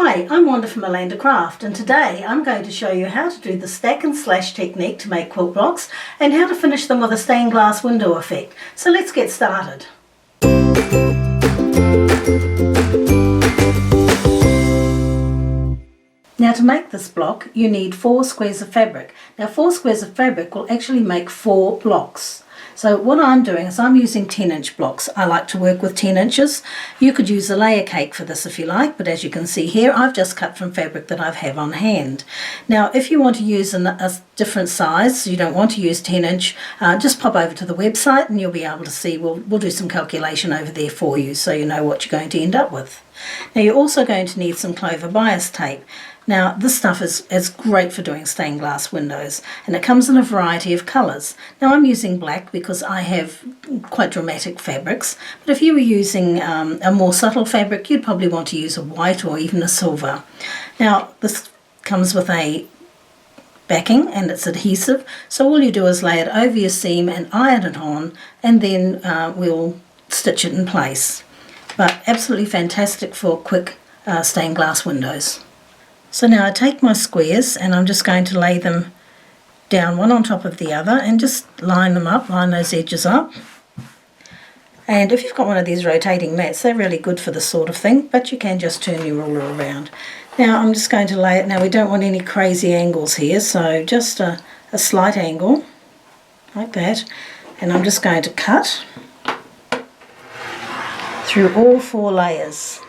Hi, I'm Wanda from Alanda Craft, and today I'm going to show you how to do the stack and slash technique to make quilt blocks and how to finish them with a stained glass window effect. So let's get started. Now to make this block you need 4 squares of fabric. Now 4 squares of fabric will actually make 4 blocks. So what I'm doing is I'm using 10-inch blocks. I like to work with 10 inches. You could use a layer cake for this if you like, but as you can see here I've just cut from fabric that I have on hand. Now if you want to use a different size, you don't want to use 10-inch, just pop over to the website and you'll be able to see, we'll do some calculation over there for you so you know what you're going to end up with. Now you're also going to need some clover bias tape. Now this stuff is great for doing stained glass windows, and it comes in a variety of colours. Now I'm using black because I have quite dramatic fabrics, but if you were using a more subtle fabric you'd probably want to use a white or even a silver. Now this comes with a backing and it's adhesive, so all you do is lay it over your seam and iron it on, and then we'll stitch it in place. But absolutely fantastic for quick stained glass windows. So now I take my squares and I'm just going to lay them down one on top of the other and just line them up, line those edges up. And if you've got one of these rotating mats, they're really good for this sort of thing, but you can just turn your ruler around. Now I'm just going to lay it, now we don't want any crazy angles here, so just a slight angle like that, and I'm just going to cut through all 4 layers.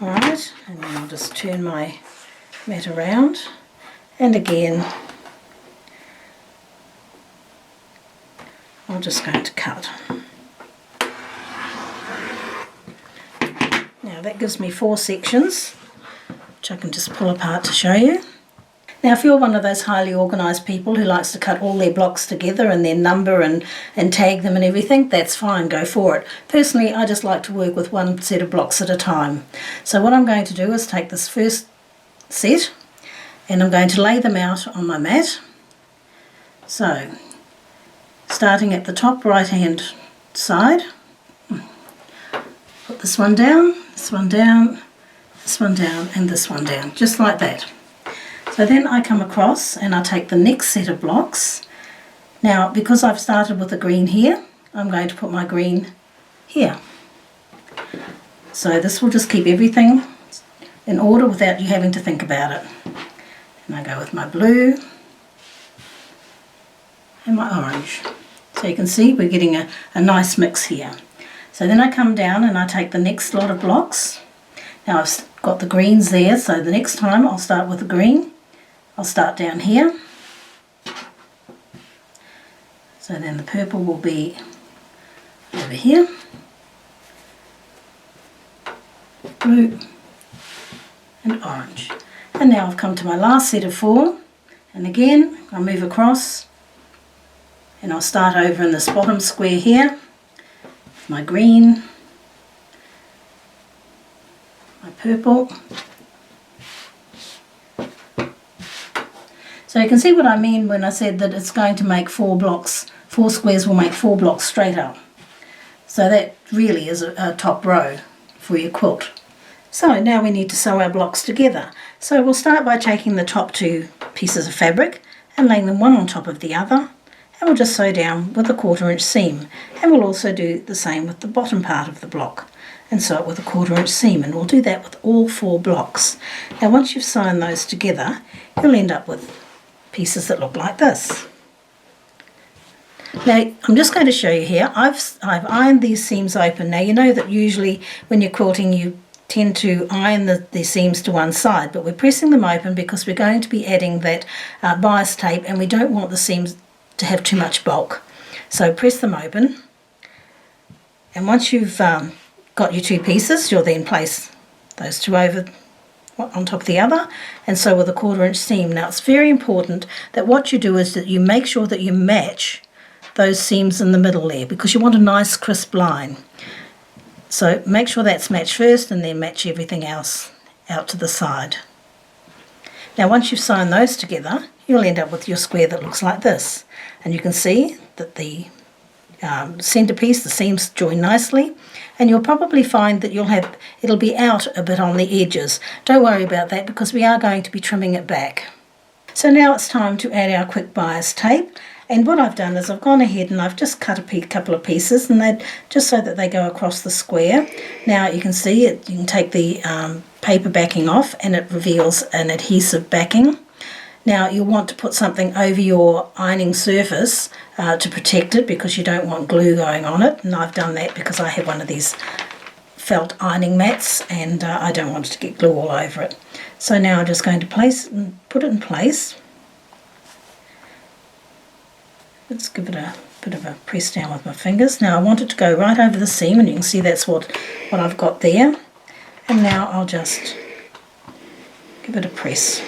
Alright, and then I'll just turn my mat around, and again I'm just going to cut. Now that gives me 4 sections, which I can just pull apart to show you. Now if you're one of those highly organised people who likes to cut all their blocks together and then number and tag them and everything, that's fine, go for it. Personally I just like to work with one set of blocks at a time. So what I'm going to do is take this first set and I'm going to lay them out on my mat. So starting at the top right hand side, put this one down, this one down, this one down and this one down, just like that. So then I come across and I take the next set of blocks. Now because I've started with the green here, I'm going to put my green here. So this will just keep everything in order without you having to think about it. And I go with my blue and my orange. So you can see we're getting a nice mix here. So then I come down and I take the next lot of blocks. Now I've got the greens there, so the next time I'll start with the green. I'll start down here, so then the purple will be over here, blue and orange. And now I've come to my last set of 4, and again I'll move across and I'll start over in this bottom square here, my green, my purple. So you can see what I mean when I said that it's going to make 4 blocks, 4 squares will make 4 blocks straight up. So that really is a top row for your quilt. So now we need to sew our blocks together. So we'll start by taking the top 2 pieces of fabric and laying them one on top of the other, and we'll just sew down with a 1/4 inch seam. And we'll also do the same with the bottom part of the block and sew it with a 1/4 inch seam, and we'll do that with all 4 blocks. Now once you've sewn those together you'll end up with pieces that look like this. Now I'm just going to show you here, I've ironed these seams open. Now you know that usually when you're quilting you tend to iron the seams to one side, but we're pressing them open because we're going to be adding that bias tape and we don't want the seams to have too much bulk. So press them open, and once you've got your 2 pieces you'll then place those 2 over on top of the other and sew with a 1/4 inch seam. Now it's very important that what you do is that you make sure that you match those seams in the middle there, because you want a nice crisp line. So make sure that's matched first and then match everything else out to the side. Now once you've sewn those together you'll end up with your square that looks like this, and you can see that the centerpiece, the seams join nicely, and you'll probably find that it'll be out a bit on the edges. Don't worry about that because we are going to be trimming it back. So now it's time to add our quick bias tape, and what I've done is I've gone ahead and I've just cut a couple of pieces, and they just so that they go across the square. Now you can see it, you can take the paper backing off and it reveals an adhesive backing. Now you'll want to put something over your ironing surface to protect it because you don't want glue going on it, and I've done that because I have one of these felt ironing mats and I don't want it to get glue all over it. So now I'm just going to put it in place. Let's give it a bit of a press down with my fingers. Now I want it to go right over the seam, and you can see that's what I've got there. And now I'll just give it a press.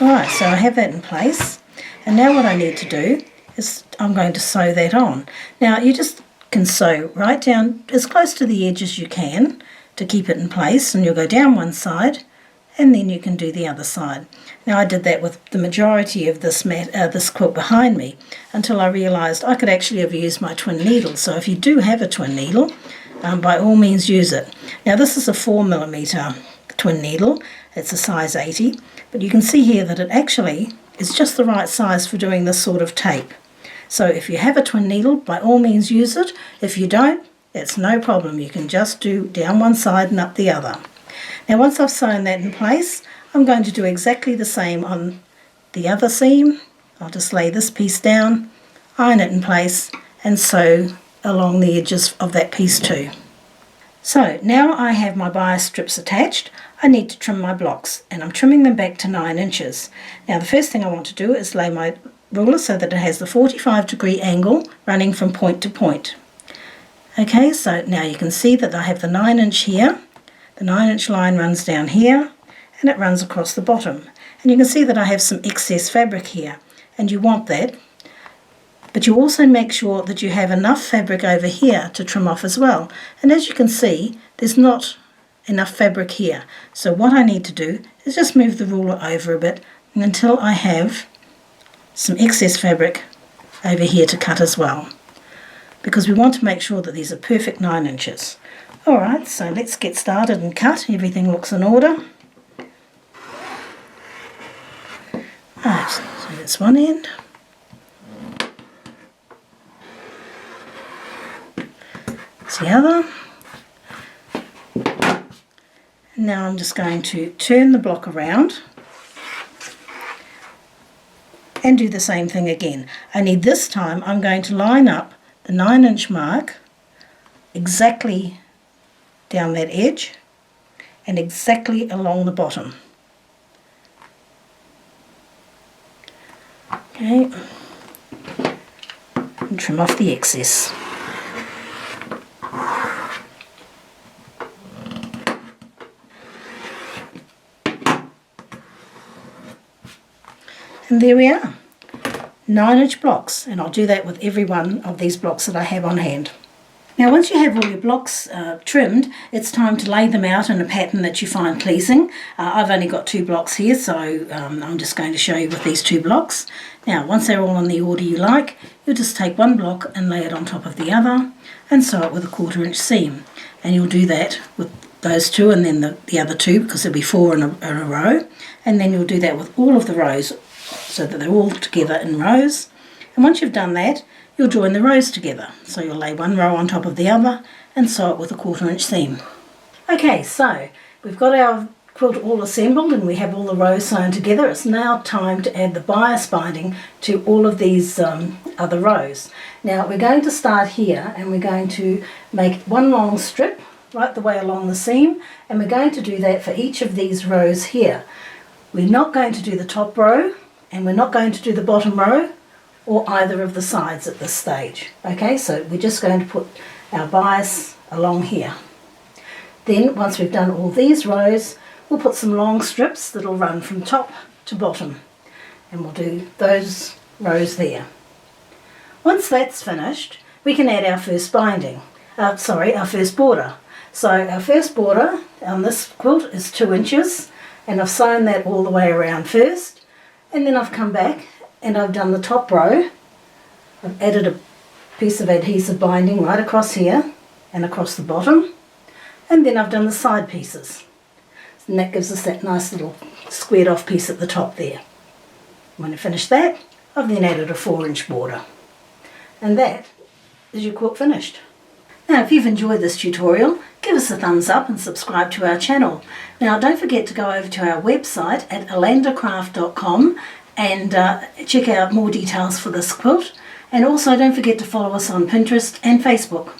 Alright, so I have that in place, and now what I need to do is I'm going to sew that on. Now you just can sew right down as close to the edge as you can to keep it in place, and you'll go down one side and then you can do the other side. Now I did that with the majority of this quilt behind me until I realised I could actually have used my twin needle. So if you do have a twin needle, by all means use it. Now this is a 4mm twin needle, it's a size 80, but you can see here that it actually is just the right size for doing this sort of tape. So if you have a twin needle, by all means use it. If you don't, it's no problem, you can just do down one side and up the other. Now once I've sewn that in place, I'm going to do exactly the same on the other seam. I'll just lay this piece down, iron it in place and sew along the edges of that piece too. So now I have my bias strips attached. I need to trim my blocks, and I'm trimming them back to 9 inches. Now the first thing I want to do is lay my ruler so that it has the 45-degree angle running from point to point. Okay, so now you can see that I have the 9-inch here. The 9-inch line runs down here and it runs across the bottom. And you can see that I have some excess fabric here, and you want that. But you also make sure that you have enough fabric over here to trim off as well. And as you can see, there's not enough fabric here. So what I need to do is just move the ruler over a bit until I have some excess fabric over here to cut as well, because we want to make sure that these are perfect 9 inches. Alright, so let's get started and cut. Everything looks in order. Right, so that's one end. That's the other. And now I'm just going to turn the block around and do the same thing again. Only this time I'm going to line up the 9-inch mark exactly down that edge and exactly along the bottom. Okay, and trim off the excess. And there we are, 9-inch blocks, and I'll do that with every one of these blocks that I have on hand. Now once you have all your blocks trimmed, it's time to lay them out in a pattern that you find pleasing. I've only got 2 blocks here, so I'm just going to show you with these 2 blocks. Now once they're all in the order you like, you'll just take one block and lay it on top of the other and sew it with a 1/4-inch seam. And you'll do that with those 2 and then the other 2, because there'll be 4 in a row. And then you'll do that with all of the rows so that they're all together in rows. And once you've done that, you'll join the rows together. So you'll lay one row on top of the other and sew it with a 1/4-inch seam. Okay, so we've got our quilt all assembled and we have all the rows sewn together. It's now time to add the bias binding to all of these other rows. Now we're going to start here and we're going to make one long strip right the way along the seam, and we're going to do that for each of these rows here. We're not going to do the top row and we're not going to do the bottom row or either of the sides at this stage. Okay, so we're just going to put our bias along here. Then once we've done all these rows, we'll put some long strips that'll run from top to bottom, and we'll do those rows there. Once that's finished, we can add our first binding, our first border. So our first border on this quilt is 2 inches, and I've sewn that all the way around first, and then I've come back and I've done the top row. I've added a piece of adhesive binding right across here and across the bottom, and then I've done the side pieces, and that gives us that nice little squared off piece at the top there. When I finish that, I've then added a 4-inch border, and that is your quilt finished. Now if you've enjoyed this tutorial, give us a thumbs up and subscribe to our channel. Now don't forget to go over to our website at alandacraft.com and check out more details for this quilt, and also don't forget to follow us on Pinterest and Facebook.